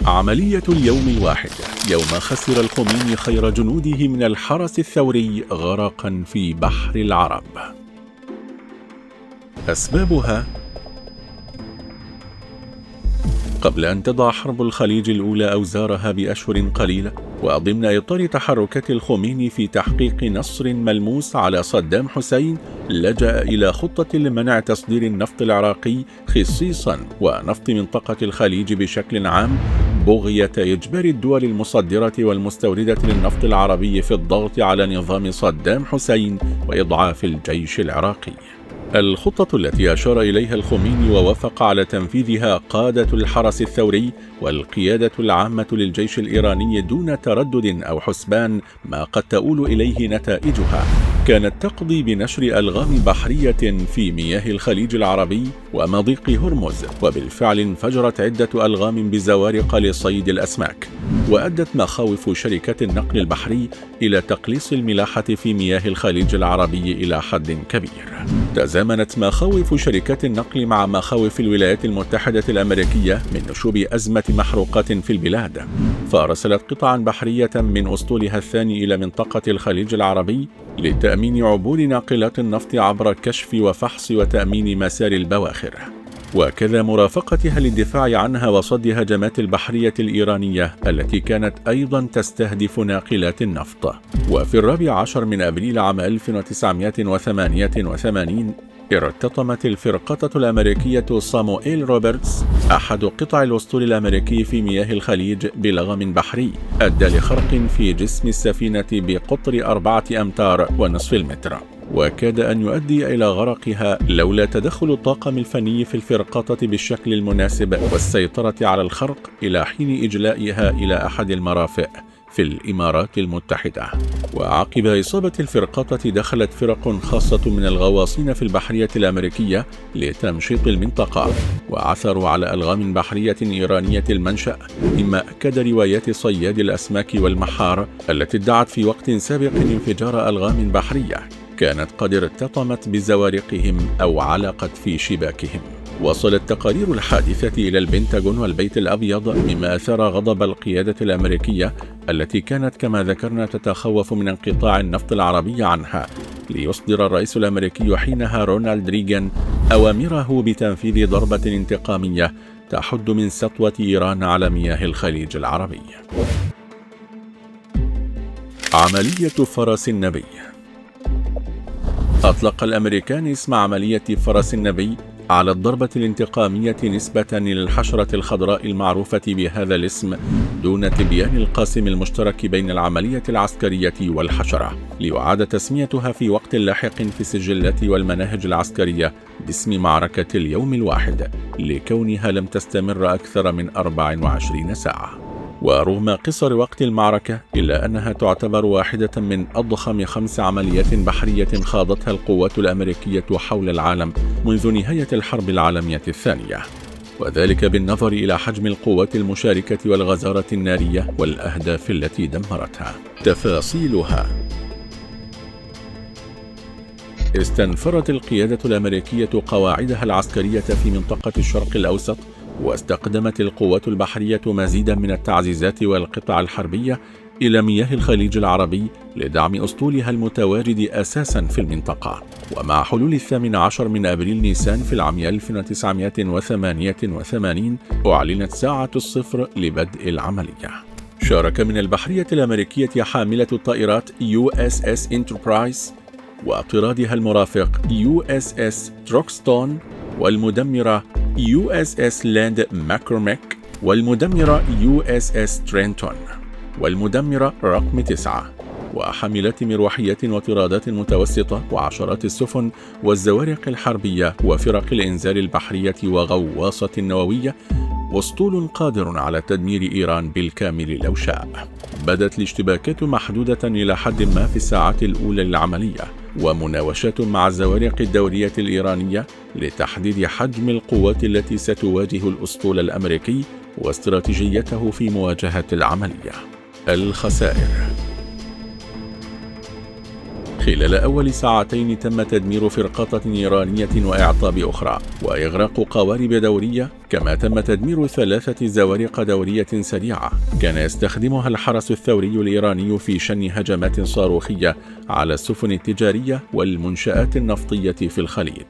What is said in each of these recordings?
عملية اليوم الواحد، يوم خسر الخميني خير جنوده من الحرس الثوري غرقا في بحر العرب. أسبابها: قبل أن تضع حرب الخليج الأولى أوزارها بأشهر قليلة، وضمن إطار تحركات الخميني في تحقيق نصر ملموس على صدام حسين، لجأ إلى خطة لمنع تصدير النفط العراقي خصيصا ونفط منطقة الخليج بشكل عام، بغية إجبار الدول المصدرة والمستوردة للنفط العربي في الضغط على نظام صدام حسين وإضعاف الجيش العراقي. الخطة التي أشار إليها الخميني ووافق على تنفيذها قادة الحرس الثوري والقيادة العامة للجيش الإيراني دون تردد أو حسبان ما قد تؤول إليه نتائجها، كانت تقضي بنشر ألغام بحرية في مياه الخليج العربي ومضيق هرمز، وبالفعل انفجرت عدة ألغام بزوارق لصيد الأسماك، وأدت مخاوف شركات النقل البحري إلى تقليص الملاحة في مياه الخليج العربي إلى حد كبير. تزامنت مخاوف شركات النقل مع مخاوف الولايات المتحدة الأمريكية من نشوب أزمة محروقات في البلاد، فأرسلت قطعا بحرية من أسطولها الثاني إلى منطقة الخليج العربي لتأمين عبور ناقلات النفط عبر كشف وفحص وتأمين مسار البواخر، وكذا مرافقتها للدفاع عنها وصد هجمات البحرية الإيرانية التي كانت أيضا تستهدف ناقلات النفط. وفي 14 من أبريل عام 1988 ارتطمت الفرقاطة الأمريكية صاموئيل روبرتس أحد قطع الأسطول الأمريكي في مياه الخليج بلغم بحري أدى لخرق في جسم السفينة بقطر 4.5 أمتار، وكاد أن يؤدي إلى غرقها لولا تدخل الطاقم الفني في الفرقاطة بالشكل المناسب والسيطرة على الخرق إلى حين إجلائها إلى أحد المرافق في الإمارات المتحدة. وعقب إصابة الفرقاطة دخلت فرق خاصة من الغواصين في البحرية الأمريكية لتمشيط المنطقة، وعثروا على ألغام بحرية إيرانية المنشأ، مما أكد روايات صياد الأسماك والمحار التي ادعت في وقت سابق انفجار ألغام بحرية كانت قد ارتطمت بزوارقهم أو علقت في شباكهم. وصلت تقارير الحادثة إلى البنتاغون والبيت الأبيض، مما أثار غضب القيادة الأمريكية التي كانت كما ذكرنا تتخوف من انقطاع النفط العربي عنها، ليصدر الرئيس الأمريكي حينها رونالد ريغان أوامره بتنفيذ ضربة انتقامية تحد من سطوة إيران على مياه الخليج العربي. عملية فرس النبي. أطلق الأمريكان اسم عملية فرس النبي على الضربة الانتقامية نسبة إلى الحشرة الخضراء المعروفة بهذا الاسم دون تبيان القاسم المشترك بين العملية العسكرية والحشرة، ليعاد تسميتها في وقت لاحق في السجلات والمناهج العسكرية باسم معركة اليوم الواحد، لكونها لم تستمر أكثر من 24 ساعة. ورغم قصر وقت المعركة، إلا أنها تعتبر واحدة من أضخم 5 عمليات بحرية خاضتها القوات الأمريكية حول العالم منذ نهاية الحرب العالمية الثانية، وذلك بالنظر إلى حجم القوات المشاركة والغزارة النارية والأهداف التي دمرتها. تفاصيلها: استنفرت القيادة الأمريكية قواعدها العسكرية في منطقة الشرق الأوسط، واستخدمت القوات البحرية مزيدا من التعزيزات والقطع الحربية إلى مياه الخليج العربي لدعم أسطولها المتواجد أساسا في المنطقة. ومع حلول 18 من أبريل نيسان في العام 1988 أعلنت ساعة الصفر لبدء العملية. شارك من البحرية الأمريكية حاملة الطائرات USS Enterprise وطرادها المرافق USS تروكستون، والمدمرة USS لاند ماكرميك، والمدمرة USS ترينتون، والمدمرة رقم 9، وحاملات مروحيات وطرادات متوسطة وعشرات السفن والزوارق الحربية وفرق الإنزال البحرية وغواصة نووية، أسطول قادر على تدمير إيران بالكامل لو شاء. بدت الاشتباكات محدودة إلى حد ما في الساعات الأولى للعملية، ومناوشات مع الزوارق الدورية الإيرانية لتحديد حجم القوات التي ستواجه الأسطول الأمريكي واستراتيجيته في مواجهة العملية. الخسائر: خلال أول ساعتين تم تدمير فرقاطة إيرانية وإعطاب أخرى وإغراق قوارب دورية، كما تم تدمير 3 زوارق دورية سريعة كان يستخدمها الحرس الثوري الإيراني في شن هجمات صاروخية على السفن التجارية والمنشآت النفطية في الخليج.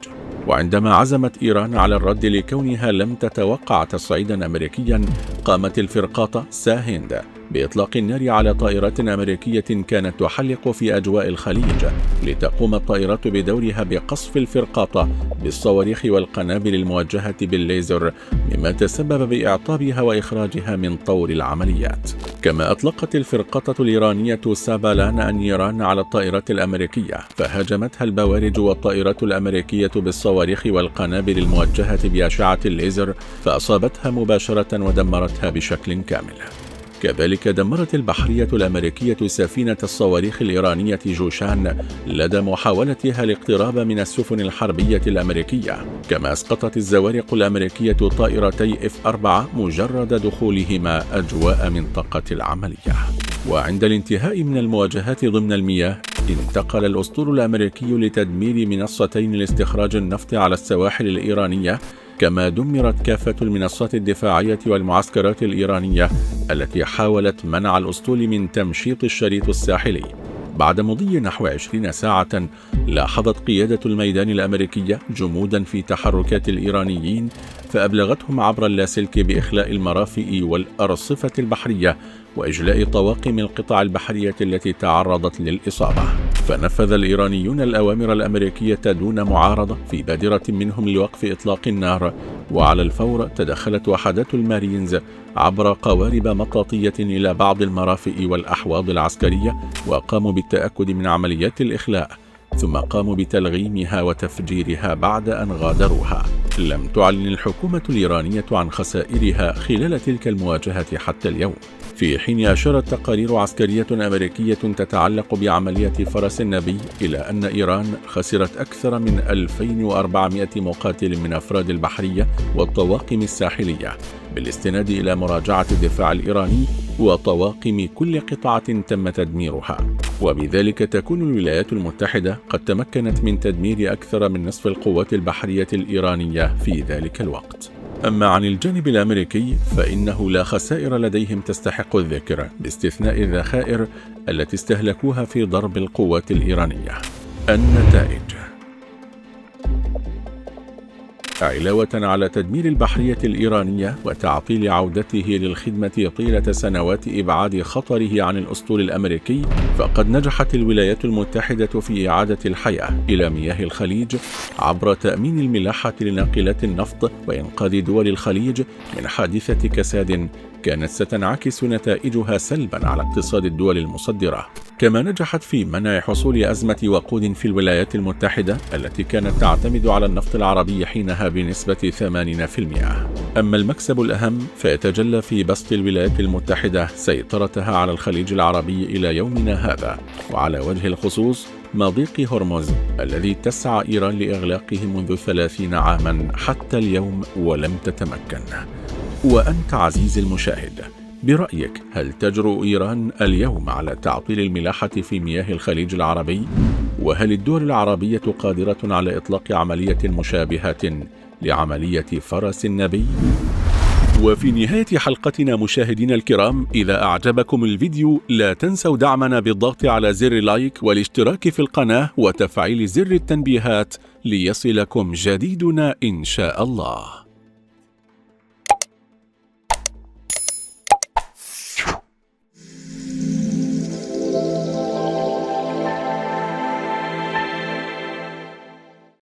وعندما عزمت إيران على الرد لكونها لم تتوقع تصعيدا أمريكيا، قامت الفرقاطة ساهند بإطلاق النار على طائرات أمريكية كانت تحلق في أجواء الخليج، لتقوم الطائرات بدورها بقصف الفرقاطة بالصواريخ والقنابل الموجهة بالليزر، مما تسبب بإعطابها وإخراجها من طور العمليات. كما أطلقت الفرقاطة الإيرانية سابالان النيران على الطائرات الأمريكية، فهاجمتها البوارج والطائرات الأمريكية بالصواريخ والقنابل الموجهة بأشعة الليزر، فأصابتها مباشرة ودمرتها بشكل كامل. كذلك دمرت البحرية الأمريكية سفينة الصواريخ الإيرانية جوشان لدى محاولتها الاقتراب من السفن الحربية الأمريكية، كما أسقطت الزوارق الأمريكية طائرتي F-4 مجرد دخولهما أجواء منطقة العملية. وعند الانتهاء من المواجهات ضمن المياه، انتقل الأسطول الأمريكي لتدمير منصتين لاستخراج النفط على السواحل الإيرانية، كما دمرت كافة المنصات الدفاعية والمعسكرات الإيرانية التي حاولت منع الأسطول من تمشيط الشريط الساحلي. بعد مضي نحو 20 ساعة، لاحظت قيادة الميدان الأمريكية جمودا في تحركات الإيرانيين، فأبلغتهم عبر اللاسلكي بإخلاء المرافئ والأرصفة البحرية وإجلاء طواقم القطع البحرية التي تعرضت للإصابة. فنفذ الإيرانيون الأوامر الأمريكية دون معارضة في بادرة منهم لوقف إطلاق النار، وعلى الفور تدخلت وحدات المارينز عبر قوارب مطاطية إلى بعض المرافئ والأحواض العسكرية، وقاموا بالتأكد من عمليات الإخلاء، ثم قاموا بتلغيمها وتفجيرها بعد أن غادروها. لم تعلن الحكومة الإيرانية عن خسائرها خلال تلك المواجهة حتى اليوم، في حين أشارت تقارير عسكرية أمريكية تتعلق بعملية فرس النبي إلى أن إيران خسرت أكثر من 2400 مقاتل من أفراد البحرية والطواقم الساحلية، بالاستناد إلى مراجعة الدفاع الإيراني وطواقم كل قطعة تم تدميرها. وبذلك تكون الولايات المتحدة قد تمكنت من تدمير أكثر من نصف القوات البحرية الإيرانية في ذلك الوقت. أما عن الجانب الأمريكي فإنه لا خسائر لديهم تستحق الذكر، باستثناء الذخائر التي استهلكوها في ضرب القوات الإيرانية. النتائج: علاوة على تدمير البحرية الإيرانية وتعطيل عودته للخدمة طيلة سنوات إبعاد خطره عن الأسطول الأمريكي، فقد نجحت الولايات المتحدة في إعادة الحياة إلى مياه الخليج عبر تأمين الملاحة لناقلات النفط وإنقاذ دول الخليج من حادثة كساد كانت ستنعكس نتائجها سلبا على اقتصاد الدول المصدرة. كما نجحت في منع حصول أزمة وقود في الولايات المتحدة التي كانت تعتمد على النفط العربي حينها بنسبة 80%. أما المكسب الأهم فيتجلى في بسط الولايات المتحدة سيطرتها على الخليج العربي إلى يومنا هذا، وعلى وجه الخصوص مضيق هرمز الذي تسعى إيران لإغلاقه منذ 30 عاما حتى اليوم ولم تتمكن. وأنت عزيزي المشاهد، برأيك هل تجرؤ إيران اليوم على تعطيل الملاحة في مياه الخليج العربي؟ وهل الدول العربية قادرة على إطلاق عملية مشابهة لعملية فرس النبي؟ وفي نهاية حلقتنا مشاهدينا الكرام، إذا أعجبكم الفيديو لا تنسوا دعمنا بالضغط على زر لايك والاشتراك في القناة وتفعيل زر التنبيهات ليصلكم جديدنا إن شاء الله.